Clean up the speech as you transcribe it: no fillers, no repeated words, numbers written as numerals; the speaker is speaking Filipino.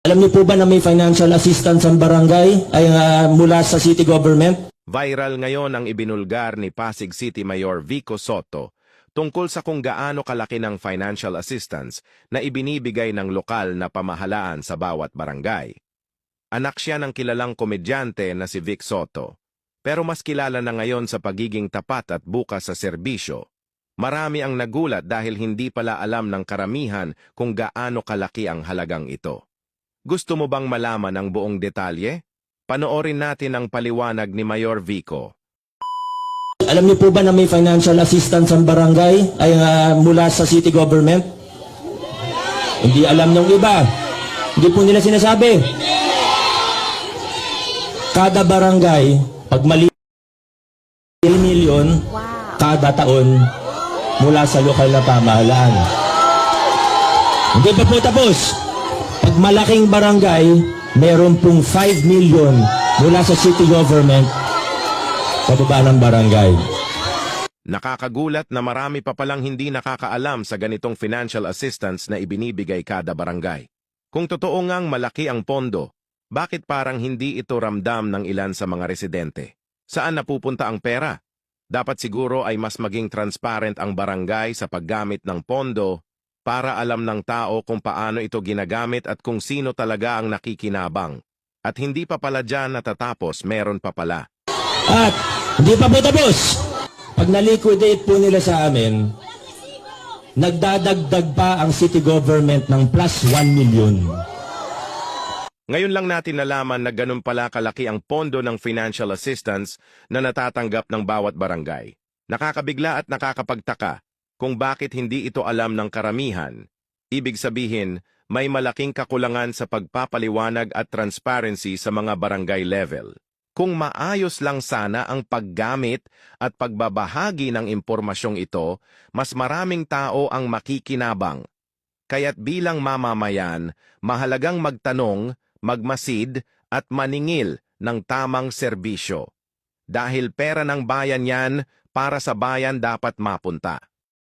Alam niyo po ba na may financial assistance ang barangay ay mula sa city government? Viral ngayon ang ibinulgar ni Pasig City Mayor Vico Sotto tungkol sa kung gaano kalaki ng financial assistance na ibinibigay ng lokal na pamahalaan sa bawat barangay. Anak siya ng kilalang komedyante na si Vic Sotto, pero mas kilala na ngayon sa pagiging tapat at bukas sa serbisyo. Marami ang nagulat dahil hindi pala alam ng karamihan kung gaano kalaki ang halagang ito. Gusto mo bang malaman ang buong detalye? Panoorin natin ang paliwanag ni Mayor Vico. Alam niyo po ba na may financial assistance ang barangay ay mula sa city government? Hindi alam ng iba. Hindi po nila sinasabi. Kada barangay, pag mali 3 milyon kada taon mula sa lokal na pamahalaan. Hindi pa po tapos. Pag malaking barangay, meron pong 5 million mula sa city government sa baba ng barangay. Nakakagulat na marami pa palang hindi nakakaalam sa ganitong financial assistance na ibinibigay kada barangay. Kung totoo ngang malaki ang pondo, bakit parang hindi ito ramdam ng ilan sa mga residente? Saan napupunta ang pera? Dapat siguro ay mas maging transparent ang barangay sa paggamit ng pondo para alam ng tao kung paano ito ginagamit at kung sino talaga ang nakikinabang. At hindi pa pala dyan natatapos, meron pa pala. At hindi pa po tapos. Pag na-liquidate po nila sa amin, nagdadagdag pa ang city government ng plus 1 million. Ngayon lang natin nalaman na ganun pala kalaki ang pondo ng financial assistance na natatanggap ng bawat barangay. Nakakabigla at nakakapagtaka kung bakit hindi ito alam ng karamihan. Ibig sabihin, may malaking kakulangan sa pagpapaliwanag at transparency sa mga barangay level. Kung maayos lang sana ang paggamit at pagbabahagi ng impormasyong ito, mas maraming tao ang makikinabang. Kaya't bilang mamamayan, mahalagang magtanong, magmasid at maningil ng tamang serbisyo. Dahil pera ng bayan yan, para sa bayan dapat mapunta.